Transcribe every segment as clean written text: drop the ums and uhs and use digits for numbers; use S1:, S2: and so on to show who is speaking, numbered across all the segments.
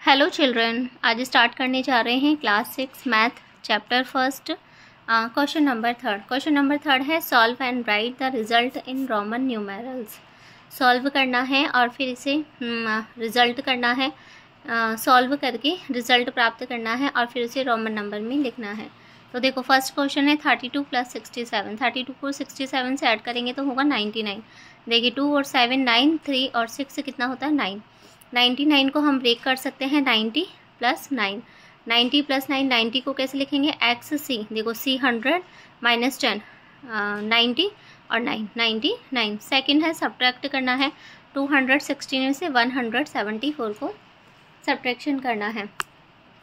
S1: Hello children, आज start करने जा रहे हैं class 6 math chapter first. Question number third है solve and write the result in Roman numerals. Solve करना है और फिर इसे रिजल्ट करना है, सॉल्व करके रिजल्ट प्राप्त करना है और फिर उसे रोमन नंबर में लिखना है। तो देखो फर्स्ट क्वेश्चन है 32 + 67। 32 को 67 से ऐड करेंगे तो होगा 99। देखिए 2 और 7 9, 3 और 6 कितना होता है 9। 99 को हम ब्रेक कर सकते हैं 90 + 9। 90 + 9, 90 को कैसे लिखेंगे XC। देखो C 100 - 10 90 और 9 99। सेकंड है सब्ट्रैक्ट करना है 216 में से 174 को सब्ट्रैक्शन करना है।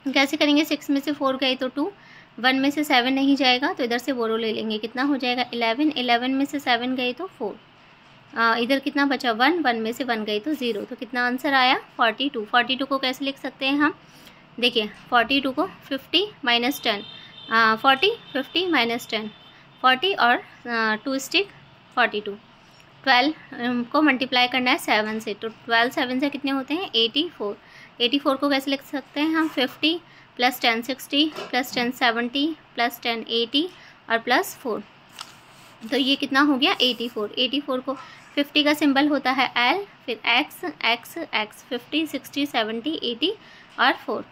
S1: कैसे करेंगे, 6 में से 4 गए तो 2, 1 में से 7 नहीं जाएगा तो इधर से बोरो ले लेंगे। कितना हो जाएगा 11, 11 में से 7 गए तो 4, इधर कितना बचा 1, 1 में से 1 गई तो 0। तो कितना आंसर आया 42। 42 को कैसे लिख सकते हैं हम, देखिए 42 को 50 - 10 40 50 - 10 40 और 2 स्टिक 42। 12 को मल्टीप्लाई करना है 7 से, तो 12 7 से कितने होते हैं 84। 84 को कैसे लिख सकते हैं हम 50 + 10 60 + 10 70 + 10 80 और +4। तो ये कितना हो गया 84। 84 को 50 का सिंबल होता है L, फिर X X X 50 60 70 80 और 4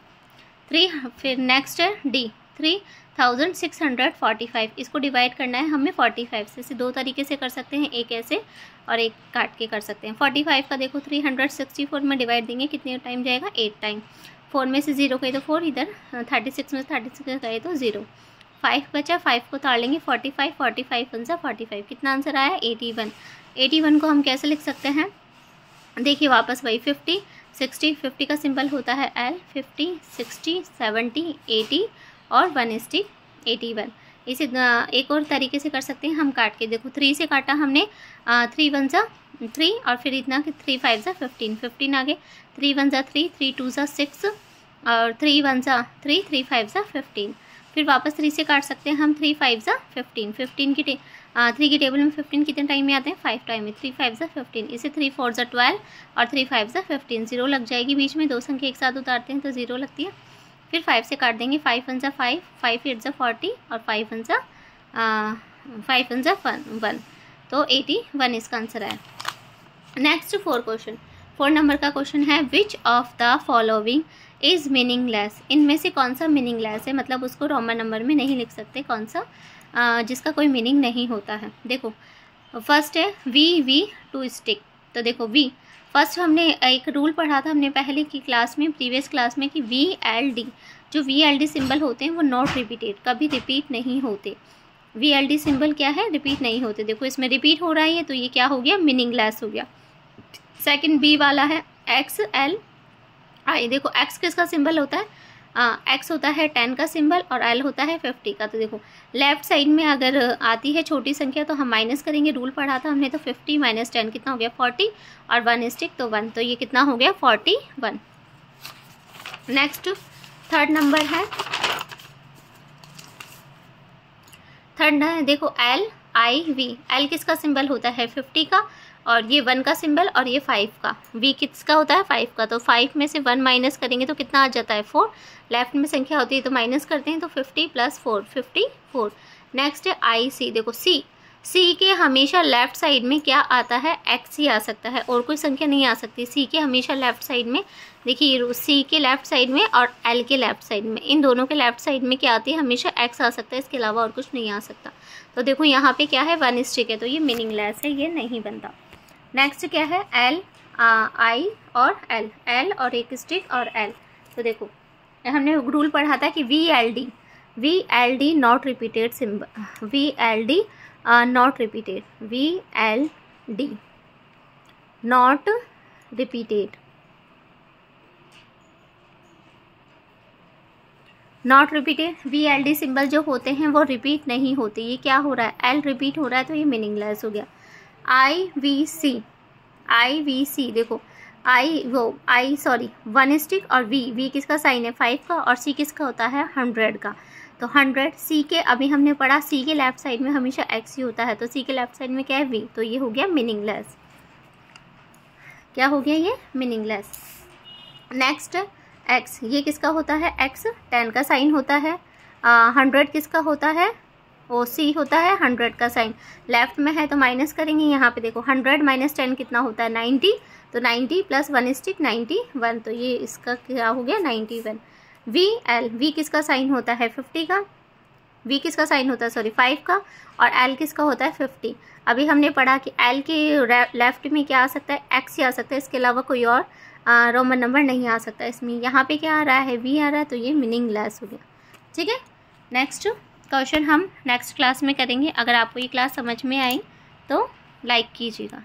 S1: 3। फिर नेक्स्ट है D 3645। इसको डिवाइड करना है हमें 45 से। इसे दो तरीके से कर सकते हैं, एक ऐसे और एक काट के कर सकते हैं। 45 का देखो 364 में डिवाइड देंगे कितने टाइम जाएगा 8 टाइम। 4 में से 0 गए तो 4, इधर 36 में से 36 गए तो 0। 5 बचा, 5 को ताड़ लेंगे 45 45 × 45। कितना आंसर आया 81। 81 को हम कैसे लिख सकते हैं, देखिए वापस वही 50 60 50 का सिंबल होता है L, 50 60 70 80 और 1 स्टिक 81। इसे एक और तरीके से कर सकते हैं हम काट के। देखो 3 से काटा हमने, 3 1 = 3 और फिर इतना कि 3 5 = 15 15 आगे 3 1 = 3 3 2 = 6 और 3 1 = 3 3 5 = 15। फिर वापस 3 से काट सकते हैं हम, 3 5 = 15 15 की 3 की टेबल में 15 कितने टाइम में आते हैं 5 टाइम में। 3 5 = 15, इसे 3 4 = 12 और 3 5 = 15। 0 लग जाएगी बीच में, दो संख्या एक साथ उतारते हैं तो 0 लगती है। फिर 5 से काट देंगे, 5 1 = 5 5 8 = 40 और 5 1 = 1 तो 81 इसका आंसर है। Next 4 question. 4 नंबर का क्वेश्चन है which of the following is meaningless. इनमें से कौन सा मीनिंगलेस है, मतलब उसको रोमन नंबर में नहीं लिख सकते, कौन सा जिसका कोई मीनिंग नहीं होता है। देखो फर्स्ट है वी टू स्टिक। तो देखो वी फर्स्ट हमने एक रूल पढ़ा था हमने पहले की क्लास में, प्रीवियस क्लास में, कि VLD जो VLD सिंबल होते हैं वो नॉट रिपीटेड, कभी रिपीट नहीं होते। VLD सिंबल क्या है, रिपीट नहीं होते। देखो इसमें रिपीट हो रहा है तो ये क्या हो गया मीनिंगलेस हो गया। सेकंड बी वाला है XLI। देखो X किसका सिंबल होता है, X होता है 10 का सिंबल और L होता है 50 का। तो देखो लेफ्ट साइड में अगर आती है छोटी संख्या तो हम माइनस करेंगे, रूल पढ़ा था हमने। तो 50 - 10 कितना हो गया 40 और 1 स्टिक तो 1, तो ये कितना हो गया 41। नेक्स्ट थर्ड नंबर है, थर्ड है देखो LIV। L किसका सिंबल होता है 50 का और ये 1 का सिंबल और ये 5 का। V किसका होता है 5 का। तो 5 में से 1 माइनस करेंगे तो कितना आ जाता है 4। लेफ्ट में संख्या होती है तो माइनस करते हैं तो 50 + 4 54। नेक्स्ट है IC। देखो C के हमेशा लेफ्ट साइड में क्या आता है X ही आ सकता है और कोई संख्या नहीं आ सकती। C के हमेशा लेफ्ट साइड में, देखिए C के लेफ्ट साइड में और L के लेफ्ट साइड में, इन दोनों के लेफ्ट साइड में क्या आती है हमेशा X आ सकता है, इसके अलावा और कुछ नहीं आ सकता। तो देखो यहाँ पे क्या है 1 स्टिक है तो ये मीनिंगलेस है, ये नहीं बनता। नेक्स्ट क्या है LI और L और एक स्टिक और L। तो देखो हमने रूल पढ़ा था कि VLD not repeated symbol, VLD not repeated, VLD not repeated, not repeated. VLD symbol जो होते हैं वो रिपीट नहीं होते। ये क्या हो रहा है L रिपीट हो रहा है तो ये मीनिंगलेस हो गया। IVC देखो I 1 स्टिक और V किसका साइन है 5 का और C किसका होता है 100 का। तो 100 C के, अभी हमने पढ़ा C के लेफ्ट साइड में हमेशा X ही होता है तो C के लेफ्ट साइड में क्या है V, तो ये हो गया मीनिंगलेस। क्या हो गया ये मीनिंगलेस। नेक्स्ट एक्स, ये किसका होता है एक्स, 10 का साइन होता है। 100 किसका होता है, ओ सी होता है 100 का साइन। लेफ्ट में है तो माइनस करेंगे, यहाँ पे देखो 100 माइनस 10 कितना होता है 90, तो 90 प्लस 1 स्टिक 91, तो ये इसका क्या हो गया 91। वी एल, वी किसका साइन होता है 50 का, वी किसका साइन होता है सॉरी 5 का, और एल किसका होता है 50। अभी हमने पढ़ा कि एल के लेफ्ट में क्या आ सकता है, एक्स ही आ सकता है, इसके अलावा कोई और रोमन नंबर नहीं आ सकता इसमें। यहाँ पे क्या आ रहा है, वी आ रहा है, तो ये मीनिंगलेस हो गया। ठीक है, नेक्स्ट क्वेश्चन हम नेक्स्ट क्लास में करेंगे। अगर आपको ये क्लास समझ में आई तो लाइक कीजिएगा।